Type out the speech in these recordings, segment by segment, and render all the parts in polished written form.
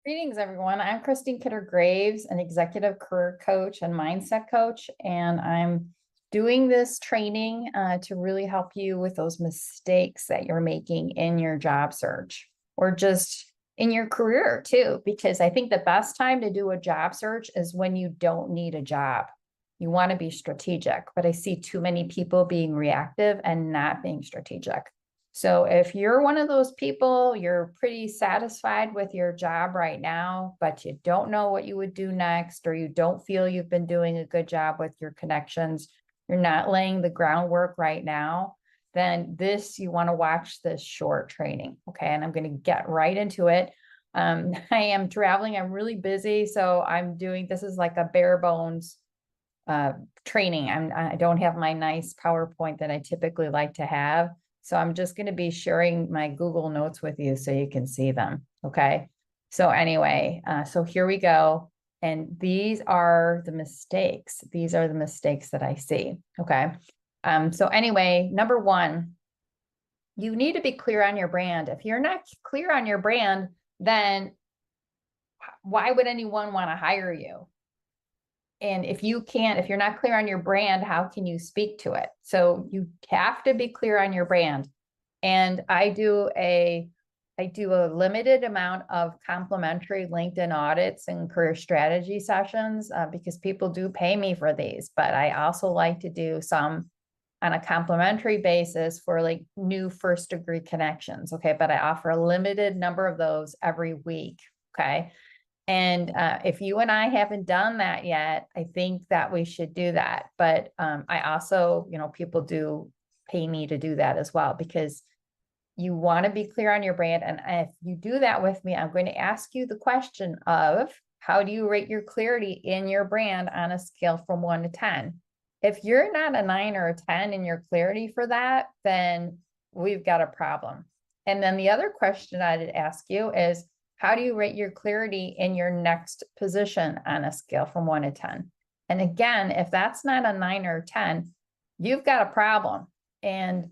Greetings, everyone. I'm Christine Kidder-Graves, an executive career coach and mindset coach, and I'm doing this training to really help you with those mistakes that you're making in your job search or just in your career too, because I think the best time to do a job search is when you don't need a job. You want to be strategic, but I see too many people being reactive and not being strategic. So if you're one of those people, you're pretty satisfied with your job right now, but you don't know what you would do next, or you don't feel you've been doing a good job with your connections, you're not laying the groundwork right now, then you want to watch this short training. Okay. And I'm going to get right into it. I am traveling. I'm really busy. So this is like a bare bones training. I don't have my nice PowerPoint that I typically like to have. So I'm just going to be sharing my Google Notes with you so you can see them. Okay. So anyway, so here we go. And these are the mistakes. These are the mistakes that I see. Okay. So anyway, number one, you need to be clear on your brand. If you're not clear on your brand, then why would anyone want to hire you? And if you're not clear on your brand, how can you speak to it? So you have to be clear on your brand. And I do a limited amount of complimentary LinkedIn audits and career strategy sessions because people do pay me for these, but I also like to do some on a complimentary basis for like new first degree connections. Okay. But I offer a limited number of those every week. Okay. And if you and I haven't done that yet, I think that we should do that. But I also, people do pay me to do that as well, because you want to be clear on your brand. And if you do that with me, I'm going to ask you the question of how do you rate your clarity in your brand on a scale from 1 to 10? If you're not a 9 or a 10 in your clarity for that, then we've got a problem. And then the other question I'd ask you is, how do you rate your clarity in your next position on a scale from 1 to 10? And again, if that's not a 9 or a 10, you've got a problem. And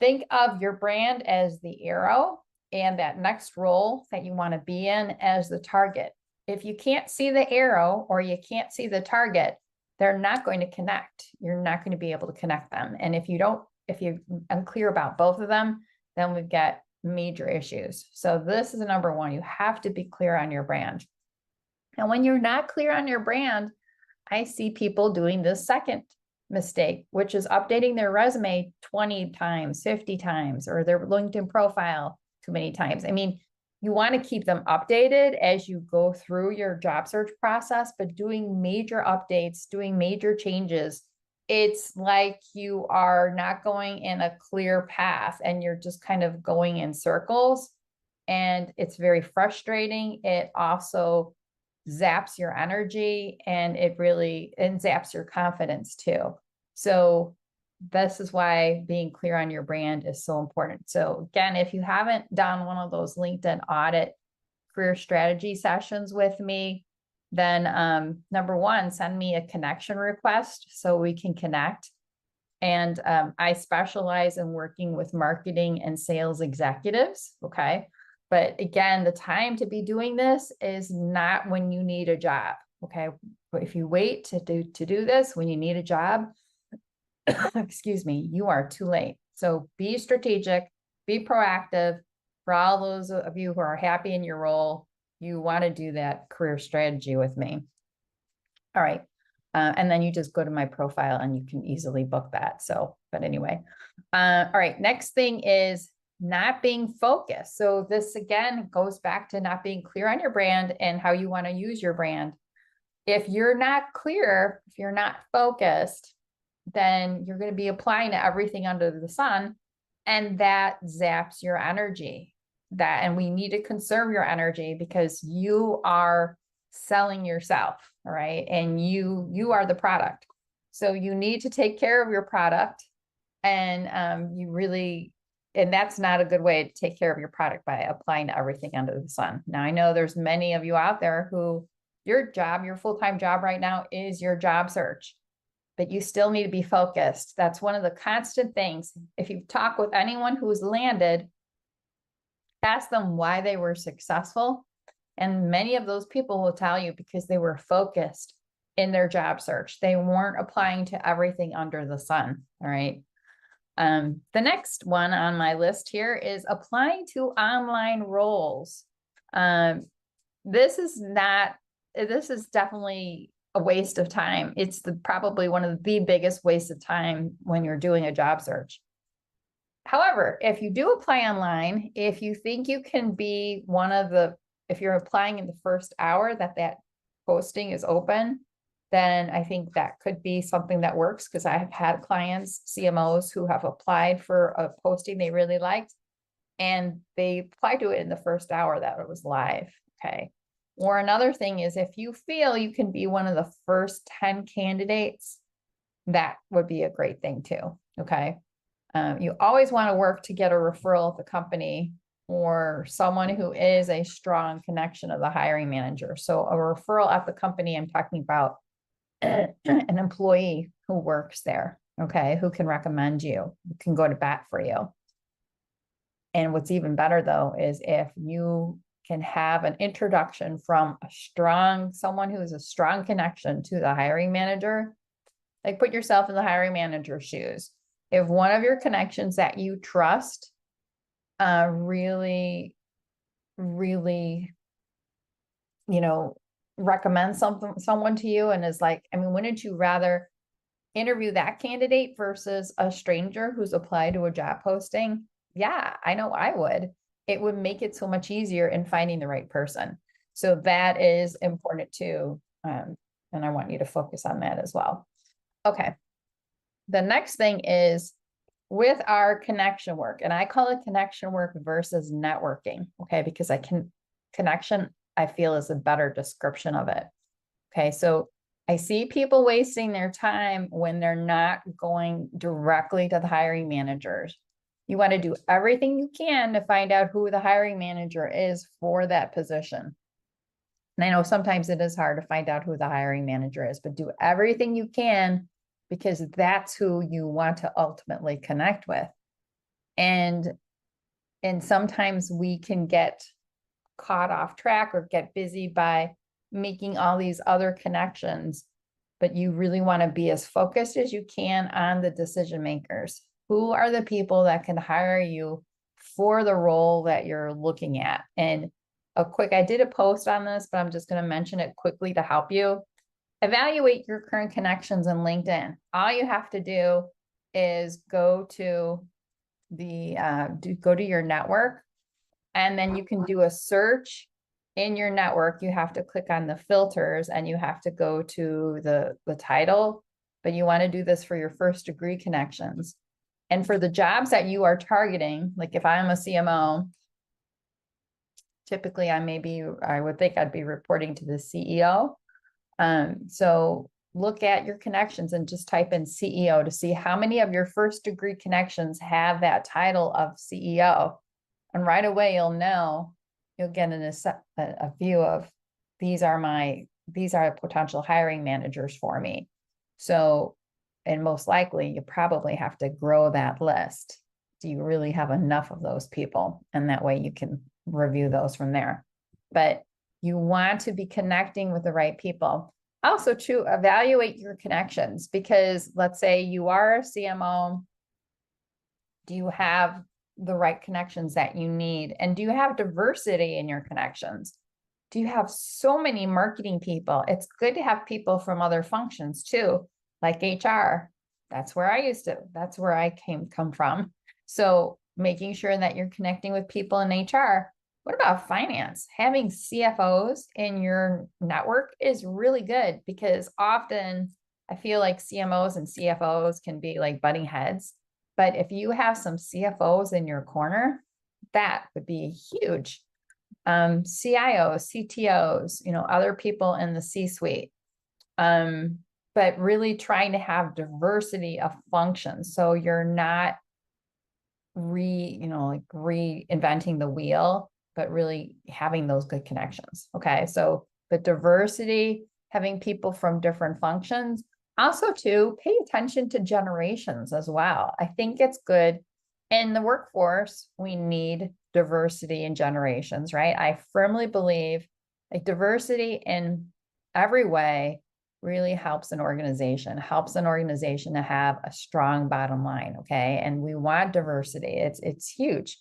think of your brand as the arrow and that next role that you want to be in as the target. If you can't see the arrow or you can't see the target, they're not going to connect. You're not going to be able to connect them. And if you're unclear about both of them, then we've got major issues. So this is number one. You have to be clear on your brand. And when you're not clear on your brand, I see people doing this second mistake, which is updating their resume 20 times, 50 times, or their LinkedIn profile too many times. I mean, you want to keep them updated as you go through your job search process, but doing major updates, doing major changes, it's like you are not going in a clear path and you're just kind of going in circles, and it's very frustrating. It also zaps your energy, and it zaps your confidence too. So this is why being clear on your brand is so important. So again, if you haven't done one of those LinkedIn audit career strategy sessions with me, then number one, send me a connection request so we can connect. And I specialize in working with marketing and sales executives. Okay. But again, the time to be doing this is not when you need a job. Okay. But if you wait to do this when you need a job, excuse me, you are too late. So be strategic, be proactive. For all those of you who are happy in your role, you want to do that career strategy with me. All right. And then you just go to my profile and you can easily book that. So, but anyway, all right. Next thing is not being focused. So this again goes back to not being clear on your brand and how you want to use your brand. If you're not clear, if you're not focused, then you're going to be applying to everything under the sun, and that zaps your energy. And we need to conserve your energy because you are selling yourself, all right? And you are the product. So you need to take care of your product, and and that's not a good way to take care of your product, by applying to everything under the sun. Now, I know there's many of you out there who your full-time job right now is your job search, but you still need to be focused. That's one of the constant things. If you talk with anyone who's landed, ask them why they were successful, And many of those people will tell you because they were focused in their job search. They weren't applying to everything under the sun. All right. The next one on my list here is applying to online roles. This is definitely a waste of time. It's probably one of the biggest waste of time when you're doing a job search. However, if you do apply online, if you think you can be if you're applying in the first hour that posting is open, then I think that could be something that works, because I have had clients, CMOs, who have applied for a posting they really liked, and they applied to it in the first hour that it was live. Okay. Or another thing is, if you feel you can be one of the first 10 candidates, that would be a great thing too. Okay. You always want to work to get a referral at the company, or someone who is a strong connection of the hiring manager. So a referral at the company, I'm talking about an employee who works there, okay, who can recommend you, who can go to bat for you. And what's even better though is if you can have an introduction from someone who is a strong connection to the hiring manager. Like, put yourself in the hiring manager's shoes. If one of your connections that you trust really, really, recommends someone to you, and is like, I mean, wouldn't you rather interview that candidate versus a stranger who's applied to a job posting? Yeah, I know I would. It would make it so much easier in finding the right person. So that is important too. And I want you to focus on that as well. Okay. The next thing is with our connection work, and I call it connection work versus networking. Okay. Because connection, I feel, is a better description of it. Okay. So I see people wasting their time when they're not going directly to the hiring managers. You want to do everything you can to find out who the hiring manager is for that position. And I know sometimes it is hard to find out who the hiring manager is, but do everything you can, because that's who you want to ultimately connect with. And sometimes we can get caught off track or get busy by making all these other connections, but you really want to be as focused as you can on the decision makers. Who are the people that can hire you for the role that you're looking at? And I did a post on this, but I'm just going to mention it quickly to help you. Evaluate your current connections in LinkedIn. All you have to do is go to your network, and then you can do a search in your network. You have to click on the filters, and you have to go to the title, but you want to do this for your first degree connections. And for the jobs that you are targeting, like if I'm a CMO, typically I would think I'd be reporting to the CEO. So look at your connections and just type in CEO to see how many of your first degree connections have that title of CEO. And right away, you'll get a view of, these are potential hiring managers for me. So, and most likely you probably have to grow that list. Do you really have enough of those people? And that way you can review those from there. But you want to be connecting with the right people. Also, to evaluate your connections, because let's say you are a CMO. Do you have the right connections that you need? And do you have diversity in your connections? Do you have so many marketing people? It's good to have people from other functions too, like HR. That's where I come from. So making sure that you're connecting with people in HR. What about finance? Having CFOs in your network is really good, because often I feel like CMOs and CFOs can be like butting heads. But if you have some CFOs in your corner, that would be huge. CIOs, CTOs, other people in the C-suite. But really trying to have diversity of functions. So you're not reinventing the wheel, but really having those good connections. Okay. So the diversity, having people from different functions. Also, too, pay attention to generations as well. I think it's good. In the workforce, we need diversity in generations, right? I firmly believe Like diversity in every way really helps an organization to have a strong bottom line. Okay. And we want diversity. It's huge,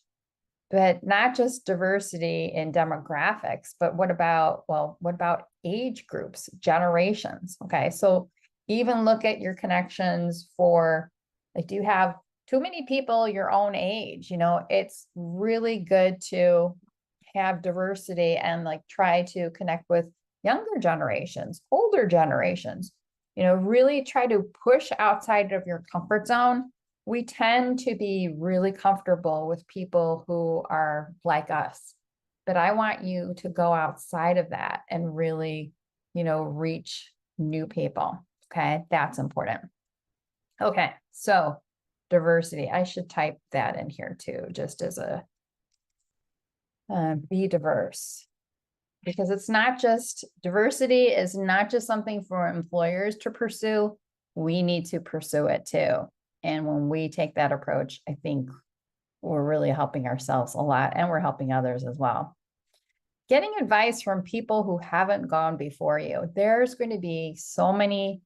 but not just diversity in demographics, but what about age groups, generations? Okay. So even look at your connections for, like, do you have too many people your own age? It's really good to have diversity and like try to connect with younger generations, older generations, really try to push outside of your comfort zone. We tend to be really comfortable with people who are like us, but I want you to go outside of that and really, reach new people. Okay. That's important. Okay. So diversity, I should type that in here too, just as a, be diverse, because diversity is not just something for employers to pursue. We need to pursue it too. And when we take that approach, I think we're really helping ourselves a lot, and we're helping others as well. Getting advice from people who haven't gone before you. There's going to be so many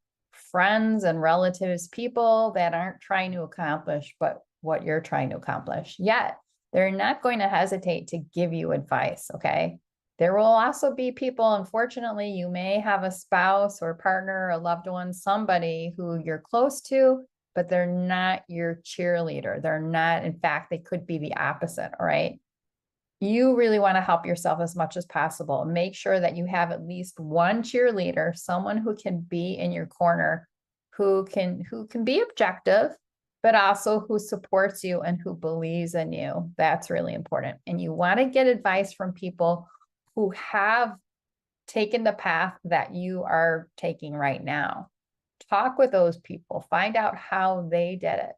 friends and relatives, people that aren't trying to accomplish but what you're trying to accomplish, yet they're not going to hesitate to give you advice. Okay. There will also be people, unfortunately, you may have a spouse or partner, a loved one, somebody who you're close to, but they're not your cheerleader. They're not, in fact, they could be the opposite. All right. You really want to help yourself as much as possible. Make sure that you have at least one cheerleader, someone who can be in your corner, who can be objective, but also who supports you and who believes in you. That's really important. And you want to get advice from people who have taken the path that you are taking right now. Talk with those people, find out how they did it,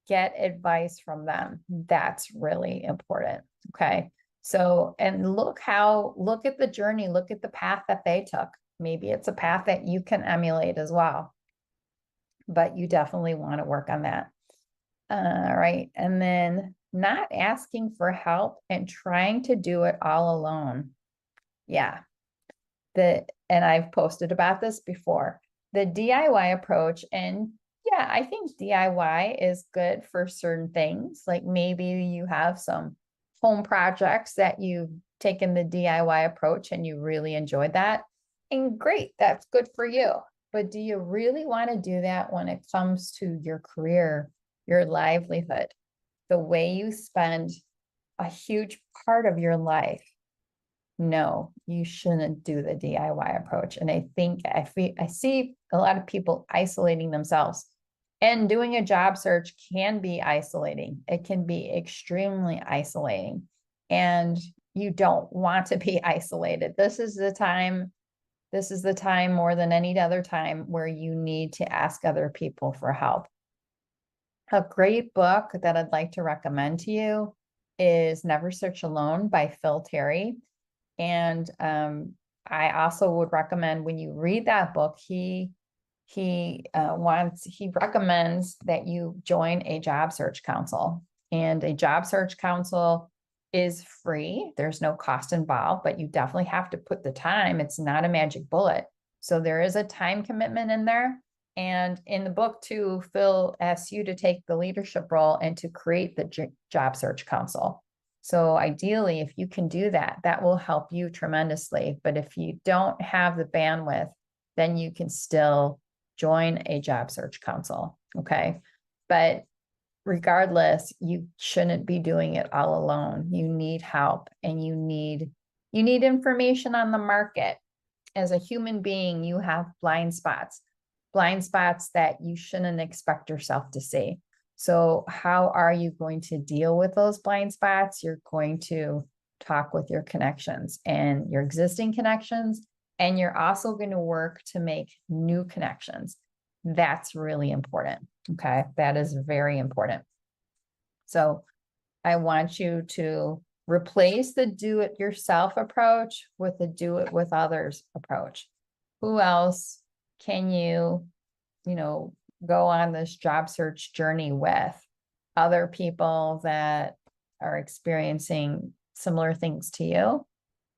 get advice from them. That's really important. Okay. So, and look at the journey, look at the path that they took. Maybe it's a path that you can emulate as well, but you definitely want to work on that. All right. And then not asking for help and trying to do it all alone. Yeah. And I've posted about this before, the DIY approach. And yeah, I think DIY is good for certain things. Like maybe you have some home projects that you've taken the DIY approach and you really enjoyed that. And great, that's good for you. But do you really want to do that when it comes to your career, your livelihood, the way you spend a huge part of your life? No, you shouldn't do the DIY approach. And I see a lot of people isolating themselves, and doing a job search can be isolating. It can be extremely isolating, and you don't want to be isolated. This is the time more than any other time where you need to ask other people for help. A great book that I'd like to recommend to you is Never Search Alone by Phil Terry. And I also would recommend, when you read that book, he recommends that you join a job search council. And a job search council is free. There's no cost involved, but you definitely have to put the time. It's not a magic bullet. So there is a time commitment in there. And in the book too, Phil asks you to take the leadership role and to create the job search council. So ideally, if you can do that, that will help you tremendously. But if you don't have the bandwidth, then you can still join a job search council. Okay. But regardless, you shouldn't be doing it all alone. You need help, and you need information on the market. As a human being, you have blind spots that you shouldn't expect yourself to see. So how are you going to deal with those blind spots? You're going to talk with your connections and your existing connections, and you're also going to work to make new connections. That's really important. Okay. That is very important. So I want you to replace the do it yourself approach with the do it with others approach. Who else can you go on this job search journey with? Other people that are experiencing similar things to you,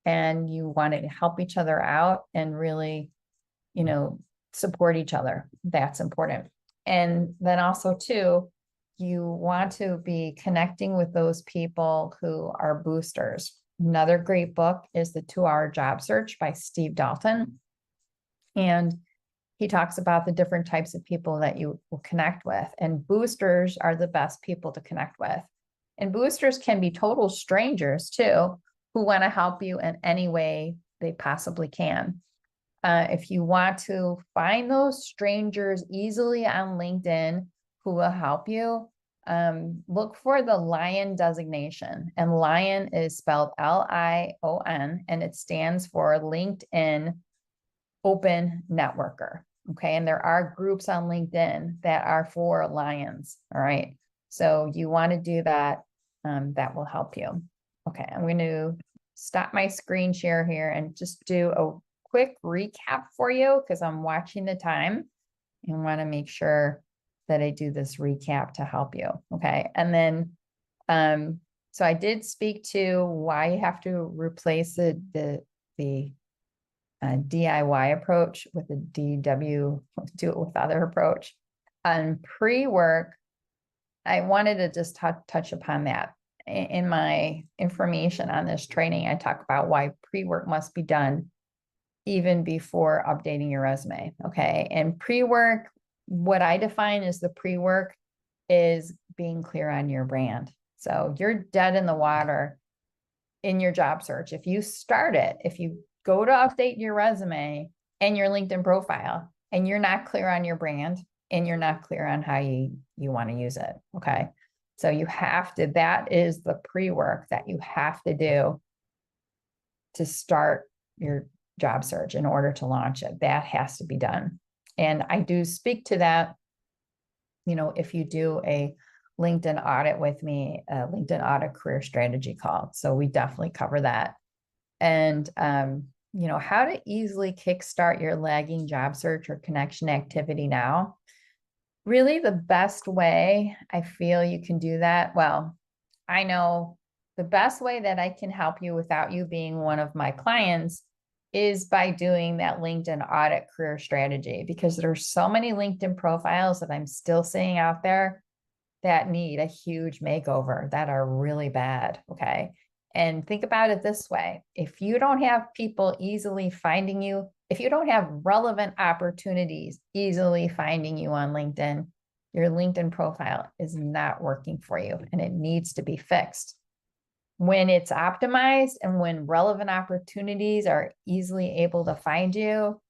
and you want to help each other out and really, support each other. That's important. And then also too, you want to be connecting with those people who are boosters. Another great book is The 2-Hour Job Search by Steve Dalton. And he talks about the different types of people that you will connect with. And boosters are the best people to connect with. And boosters can be total strangers too, who want to help you in any way they possibly can. If you want to find those strangers easily on LinkedIn who will help you, look for the LION designation. And LION is spelled LION, and it stands for LinkedIn Open Networker. Okay. And there are groups on LinkedIn that are for lions. All right. So you want to do that. That will help you. Okay. I'm going to stop my screen share here and just do a quick recap for you because I'm watching the time and want to make sure that I do this recap to help you. Okay. And then, so I did speak to why you have to replace the DIY approach with the DW, do it with other approach. On pre-work, I wanted to just touch upon that. In my information on this training, I talk about why pre-work must be done even before updating your resume. Okay. And pre-work, what I define as the pre-work is being clear on your brand. So you're dead in the water in your job search. If you start it, if you go to update your resume and your LinkedIn profile and you're not clear on your brand and you're not clear on how you want to use it. Okay. So you have to, that is the pre-work that you have to do to start your job search in order to launch it. That has to be done. And I do speak to that, if you do a LinkedIn audit with me, a LinkedIn audit career strategy call. So we definitely cover that. And, how to easily kickstart your lagging job search or connection activity now. Really the best way I feel you can do that. Well, I know the best way that I can help you without you being one of my clients is by doing that LinkedIn audit career strategy, because there's so many LinkedIn profiles that I'm still seeing out there that need a huge makeover, that are really bad. Okay. And think about it this way. If you don't have people easily finding you, if you don't have relevant opportunities easily finding you on LinkedIn, your LinkedIn profile is not working for you and it needs to be fixed. When it's optimized and when relevant opportunities are easily able to find you,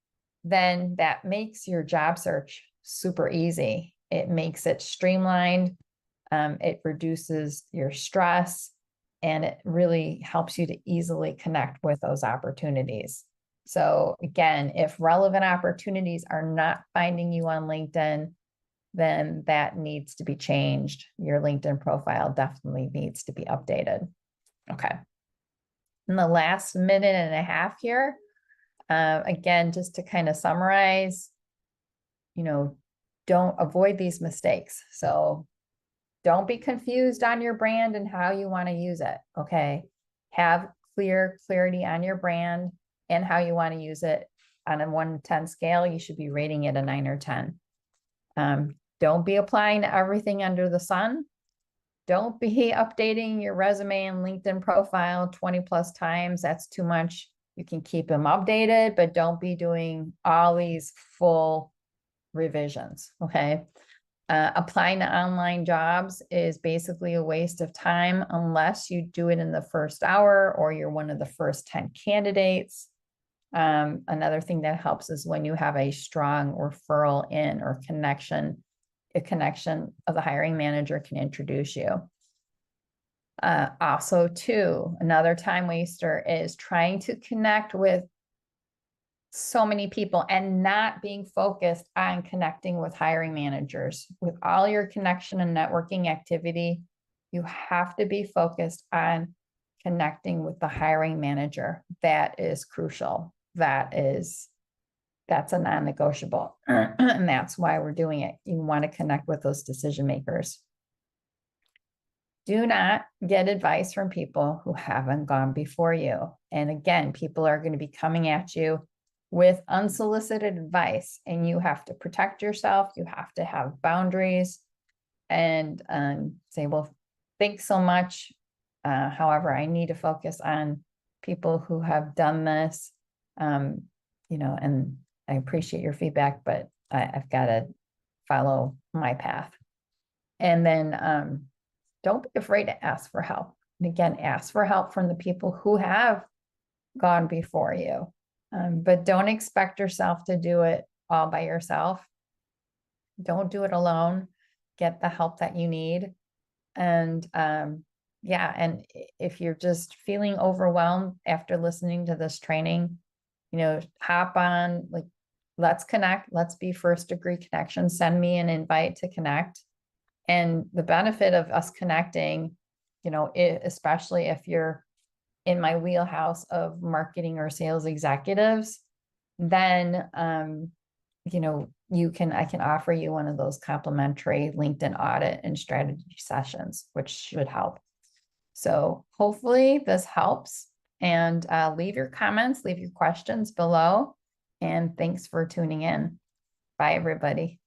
then that makes your job search super easy. It makes it streamlined. It reduces your stress, and it really helps you to easily connect with those opportunities. So again, if relevant opportunities are not finding you on LinkedIn, then that needs to be changed. Your LinkedIn profile definitely needs to be updated. Okay. In the last minute and a half here, again, just to kind of summarize, don't avoid these mistakes. So don't be confused on your brand and how you want to use it. Okay. Have clarity on your brand and how you want to use it. On a 1 to 10 scale, you should be rating it a 9 or 10. Don't be applying to everything under the sun. Don't be updating your resume and LinkedIn profile 20 plus times. That's too much. You can keep them updated, but don't be doing all these full revisions. Okay. Applying to online jobs is basically a waste of time unless you do it in the first hour or you're one of the first 10 candidates. Another thing that helps is when you have a strong referral in or connection, a connection of the hiring manager can introduce you. Also too, another time waster is trying to connect with so many people and not being focused on connecting with hiring managers. With all your connection and networking activity, you have to be focused on connecting with the hiring manager. That is crucial. That's a non-negotiable. And that's why we're doing it. You want to connect with those decision makers. Do not get advice from people who haven't gone before you. And again, people are going to be coming at you with unsolicited advice, and you have to protect yourself. You have to have boundaries and say, well, thanks so much. However, I need to focus on people who have done this, and I appreciate your feedback, but I've got to follow my path. And then don't be afraid to ask for help. And again, ask for help from the people who have gone before you. But don't expect yourself to do it all by yourself. Don't do it alone. Get the help that you need. And yeah, and if you're just feeling overwhelmed after listening to this training, hop on, like, let's connect. Let's be first degree connection. Send me an invite to connect. And the benefit of us connecting, especially if you're in my wheelhouse of marketing or sales executives, then I can offer you one of those complimentary LinkedIn audit and strategy sessions, which should help. So hopefully this helps, and leave your comments, leave your questions below, and thanks for tuning in. Bye, everybody.